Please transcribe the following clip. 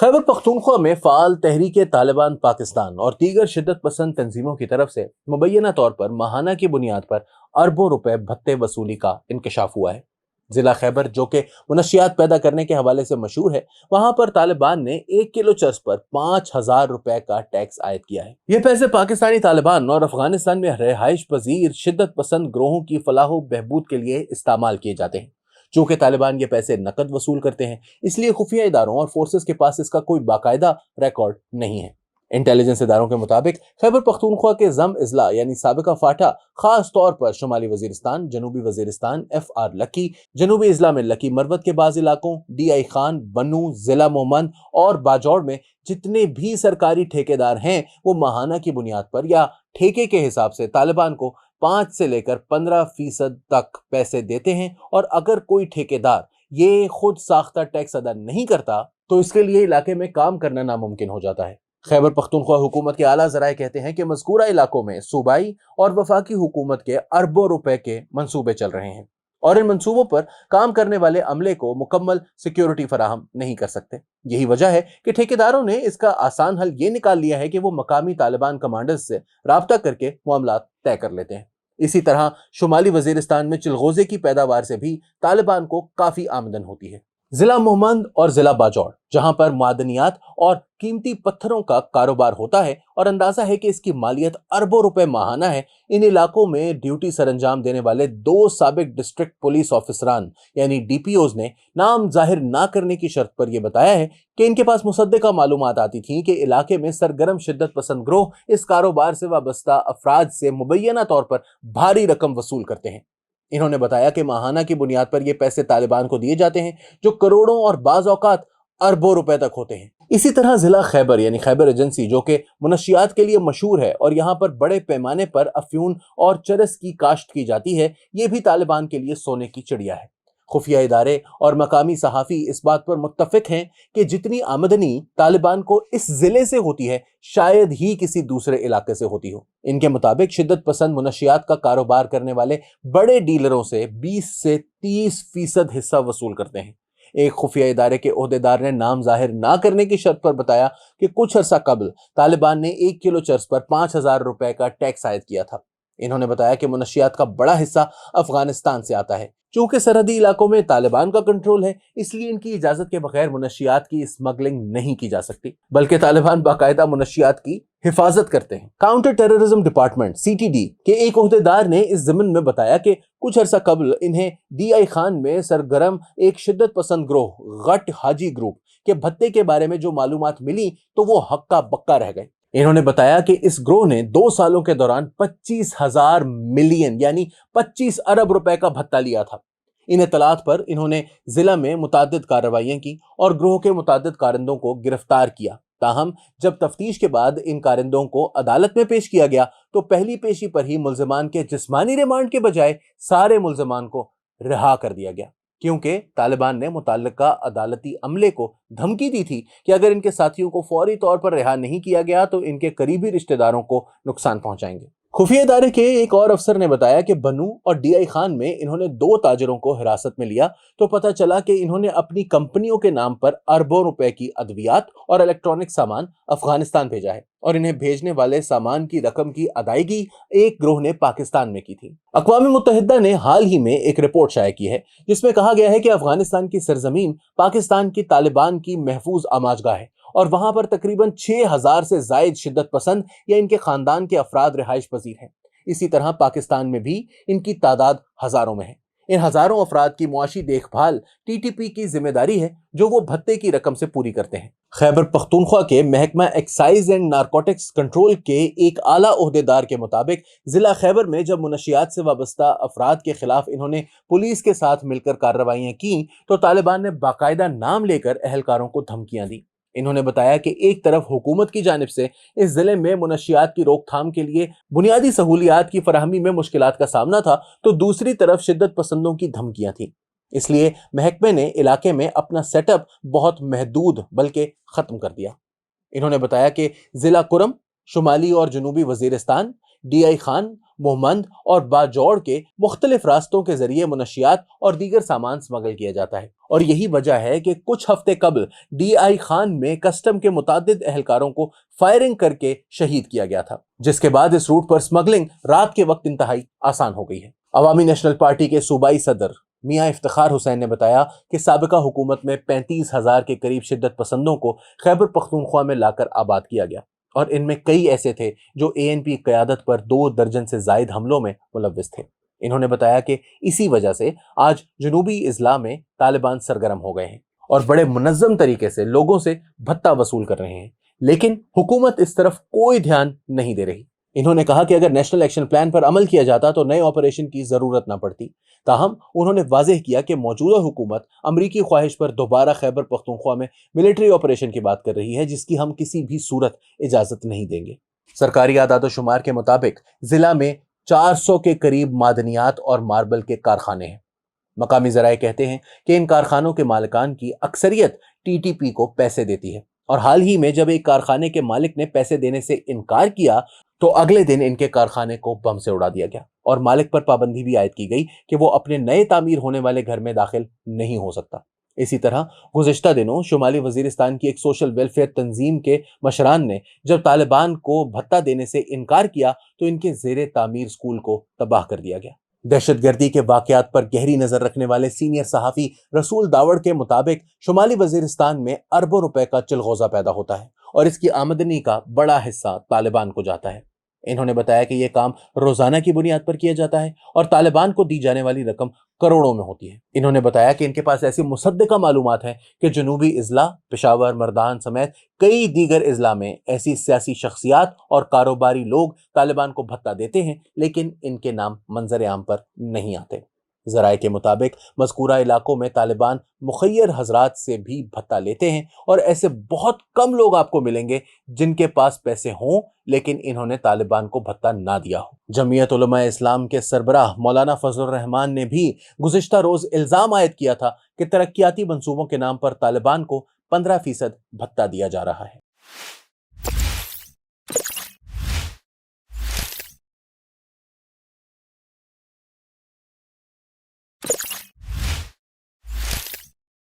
खैबर पख्तूनख्वा में फाल तहरीक तालिबान पाकिस्तान और दीगर शिद्दत पसंद तंजीमों की तरफ से मुबैना तौर पर माहाना की बुनियाद पर अरबों रुपए भत्ते वसूली का इंकशाफ हुआ है। जिला खैबर, जो कि मुनशियात पैदा करने के हवाले से मशहूर है, वहां पर तालिबान ने 1 किलो चर्स पर 5,000 रुपए का टैक्स आयद किया है। ये पैसे पाकिस्तानी तालिबान और अफगानिस्तान में रिहाइश पजीर शिद्दत पसंद ग्रोहों की फलाह बहबूद के लिए इस्तेमाल किए जाते हैं। चूंकि तालिबान ये पैसे नकद वसूल करते हैं, इसलिए खुफिया इदारों और फोर्सेस के पास इसका कोई बाकायदा रिकॉर्ड नहीं है। इंटेलिजेंस इदारों के मुताबिक खैबर पख्तूनख्वा के जम इजला यानी साबिका फाटा खास तौर पर शुमाली वजीरिस्तान, जनूबी वजीरिस्तान, FR लकी, जनूबी इजला में लकी मरवत के बाज़ इलाकों, DI खान, बनू, जिला मोहम्मद और बाजौड़ में जितने भी सरकारी ठेकेदार हैं, वो माहाना की बुनियाद पर या ठेके के हिसाब से तालिबान को 5 से लेकर 15% तक पैसे देते हैं। और अगर कोई ठेकेदार ये खुद साख्ता टैक्स अदा नहीं करता तो इसके लिए इलाके में काम करना नामुमकिन हो जाता है। खैबर पख्तूनख्वा हुकूमत के आला ज़राए कहते हैं कि मज़कूरा इलाकों में सूबाई और वफाकी हुकूमत के अरबों रुपए के मंसूबे चल रहे हैं और इन मंसूबों पर काम करने वाले अमले को मुकम्मल सिक्योरिटी फराहम नहीं कर सकते। यही वजह है कि ठेकेदारों ने इसका आसान हल ये निकाल लिया है कि वो मकामी तालिबान कमांडर्स से राब्ता करके मामलात तय कर लेते हैं। इसी तरह शुमाली वजीरिस्तान में चिलगोजे की पैदावार से भी तालिबान को काफी आमदन होती है। जिला मोहम्मद और जिला बाजौड़, जहां पर मादनियात और कीमती पत्थरों का कारोबार होता है और अंदाजा है कि इसकी मालियत अरबों रुपए माहाना है, इन इलाकों में ड्यूटी सरंजाम देने वाले 2 साबिक डिस्ट्रिक्ट पुलिस ऑफिसरान यानी DPOs ने नाम जाहिर ना करने की शर्त पर यह बताया है कि इनके पास मुसद्दिका मालूमात आती थी कि इलाके में सरगर्म शिद्दत पसंद ग्रोह इस कारोबार से वाबस्ता अफराद से मुबैना तौर पर भारी रकम वसूल करते हैं। इन्होंने बताया कि माहाना की बुनियाद पर ये पैसे तालिबान को दिए जाते हैं, जो करोड़ों और बाज़ औकात अरबों रुपए तक होते हैं। इसी तरह जिला खैबर यानी खैबर एजेंसी, जो कि मुनशियात के लिए मशहूर है और यहाँ पर बड़े पैमाने पर अफ्यून और चरस की काश्त की जाती है, ये भी तालिबान के लिए सोने की चिड़िया है। खुफिया इदारे और मकामी सहाफ़ी इस बात पर मुत्तफिक हैं कि जितनी आमदनी तालिबान को इस जिले से होती है, शायद ही किसी दूसरे इलाके से होती हो। इनके मुताबिक शिद्दत पसंद मुनशियात का कारोबार करने वाले बड़े डीलरों से 20 से 30% हिस्सा वसूल करते हैं। एक खुफिया इदारे के ओहदेदार ने नाम जाहिर ना करने की शर्त पर बताया कि कुछ अरसा कबल तालिबान ने 1 किलो चर्स पर 5,000 रुपए का टैक्स आयद किया था। इन्होंने बताया कि मुनशियात का बड़ा हिस्सा अफगानिस्तान से आता है। चूंकि सरहदी इलाकों में तालिबान का कंट्रोल है, इसलिए इनकी इजाजत के बगैर मुनशियात की स्मगलिंग नहीं की जा सकती, बल्कि तालिबान बाकायदा मुनशियात की हिफाजत करते हैं। काउंटर टेररिज्म डिपार्टमेंट CTD के एक ओहदेदार ने इस ज़मन में बताया कि कुछ अरसा कबल इन्हें DI खान में सरगर्म एक शिद्दत पसंद ग्रोह गट हाजी ग्रुप के भत्ते के बारे में जो मालूमात मिली तो वो हक्का बक्का रह गए। इन्होंने बताया कि इस ग्रोह ने 2 सालों के दौरान 25,000 मिलियन यानी 25 अरब रुपए का भत्ता लिया था। इन इत्तलात पर इन्होंने जिला में मुताद्दिद कार्रवाइयां की और ग्रोह के मुताद्दिद कारिंदों को गिरफ्तार किया। ताहम जब तफ्तीश के बाद इन कारिंदों को अदालत में पेश किया गया तो पहली पेशी पर ही मुल्जिमान के जिस्मानी रिमांड के बजाय सारे मुल्जिमान को रिहा कर दिया गया, क्योंकि तालिबान ने मुतल्लिका अदालती अमले को धमकी दी थी कि अगर इनके साथियों को फौरी तौर पर रिहा नहीं किया गया तो इनके करीबी रिश्तेदारों को नुकसान पहुंचाएंगे। खुफिया इदारे के एक और अफसर ने बताया कि बनू और DI खान में इन्होंने 2 ताजरों को हिरासत में लिया तो पता चला कि इन्होंने अपनी कंपनियों के नाम पर अरबों रुपए की अद्वियात और इलेक्ट्रॉनिक सामान अफगानिस्तान भेजा है और इन्हें भेजने वाले सामान की रकम की अदायगी एक ग्रोह ने पाकिस्तान में की थी। अक़वाम मुत्तहिदा ने हाल ही में एक रिपोर्ट शाया की है जिसमें कहा गया है कि अफगानिस्तान की सरजमीन पाकिस्तान की तालिबान की महफूज आमाजगाह है और वहां पर तकरीबन 6,000 से जायद शिद्दत पसंद या इनके खानदान के अफराद रिहाइश पजीर हैं। इसी तरह पाकिस्तान में भी इनकी तादाद हजारों में है। इन हजारों अफराद की मुआशी देखभाल TTP की जिम्मेदारी है, जो वो भत्ते की रकम से पूरी करते हैं। खैबर पख्तूनख्वा के महकमा एक्साइज एंड नारकोटिक्स कंट्रोल के एक आला ओहदेदार के मुताबिक जिला खैबर में जब मुनशियात से वाबस्ता अफराद के खिलाफ इन्होंने पुलिस के साथ मिलकर कार्रवाइयां की तो तालिबान ने बाकायदा नाम लेकर अहलकारों को धमकियां दी। इन्होंने बताया कि एक तरफ हुकूमत की जानिब से इस जिले में मुनशियात की रोकथाम के लिए बुनियादी सहूलियात की फराहमी में मुश्किलात का सामना था, तो दूसरी तरफ शिद्दत पसंदों की धमकियां थी। इसलिए महकमे ने इलाके में अपना सेटअप बहुत महदूद बल्कि खत्म कर दिया। इन्होंने बताया कि जिला कुरम, शुमाली और जनूबी वजीरिस्तान, ڈی آئی خان، محمد اور باجوڑ کے مختلف راستوں کے ذریعے منشیات اور دیگر سامان سمگل کیا جاتا ہے، اور یہی وجہ ہے کہ کچھ ہفتے قبل ڈی آئی خان میں کسٹم کے متعدد اہلکاروں کو فائرنگ کر کے شہید کیا گیا تھا، جس کے بعد اس روٹ پر سمگلنگ رات کے وقت انتہائی آسان ہو گئی ہے۔ عوامی نیشنل پارٹی کے صوبائی صدر میاں افتخار حسین نے بتایا کہ سابقہ حکومت میں 35,000 کے قریب شدت پسندوں کو خیبر پختونخوا میں لا کر آباد کیا گیا، اور ان میں کئی ایسے تھے جو اے این پی قیادت پر 2 درجن سے زائد حملوں میں ملوث تھے۔ انہوں نے بتایا کہ اسی وجہ سے آج جنوبی اضلاع میں طالبان سرگرم ہو گئے ہیں اور بڑے منظم طریقے سے لوگوں سے بھتہ وصول کر رہے ہیں، لیکن حکومت اس طرف کوئی دھیان نہیں دے رہی۔ انہوں نے کہا کہ اگر نیشنل ایکشن پلان پر عمل کیا جاتا تو نئے آپریشن کی ضرورت نہ پڑتی۔ تاہم انہوں نے واضح کیا کہ موجودہ حکومت امریکی خواہش پر دوبارہ خیبر پختونخوا میں ملٹری آپریشن کی بات کر رہی ہے، جس کی ہم کسی بھی صورت اجازت نہیں دیں گے۔ سرکاری اعداد و شمار کے مطابق ضلع میں 400 کے قریب معدنیات اور ماربل کے کارخانے ہیں۔ مقامی ذرائع کہتے ہیں کہ ان کارخانوں کے مالکان کی اکثریت ٹی ٹی پی کو پیسے دیتی ہے، اور حال ہی میں جب ایک کارخانے کے مالک نے پیسے دینے سے انکار کیا تو اگلے دن ان کے کارخانے کو بم سے اڑا دیا گیا، اور مالک پر پابندی بھی عائد کی گئی کہ وہ اپنے نئے تعمیر ہونے والے گھر میں داخل نہیں ہو سکتا۔ اسی طرح گزشتہ دنوں شمالی وزیرستان کی ایک سوشل ویلفیئر تنظیم کے مشران نے جب طالبان کو بھتہ دینے سے انکار کیا تو ان کے زیر تعمیر اسکول کو تباہ کر دیا گیا۔ دہشت گردی کے واقعات پر گہری نظر رکھنے والے سینئر صحافی رسول داوڑ کے مطابق شمالی وزیرستان میں اربوں روپے کا چلغوزہ پیدا ہوتا ہے، اور اس کی آمدنی کا بڑا حصہ طالبان کو جاتا ہے۔ انہوں نے بتایا کہ یہ کام روزانہ کی بنیاد پر کیا جاتا ہے اور طالبان کو دی جانے والی رقم کروڑوں میں ہوتی ہے۔ انہوں نے بتایا کہ ان کے پاس ایسی مصدقہ معلومات ہیں کہ جنوبی اضلاع، پشاور، مردان سمیت کئی دیگر اضلاع میں ایسی سیاسی شخصیات اور کاروباری لوگ طالبان کو بھتہ دیتے ہیں، لیکن ان کے نام منظر عام پر نہیں آتے۔ ذرائع کے مطابق مذکورہ علاقوں میں طالبان مخیر حضرات سے بھی بھتہ لیتے ہیں، اور ایسے بہت کم لوگ آپ کو ملیں گے جن کے پاس پیسے ہوں لیکن انہوں نے طالبان کو بھتہ نہ دیا ہو۔ جمعیت علماء اسلام کے سربراہ مولانا فضل الرحمان نے بھی گزشتہ روز الزام عائد کیا تھا کہ ترقیاتی منصوبوں کے نام پر طالبان کو 15% بھتہ دیا جا رہا ہے۔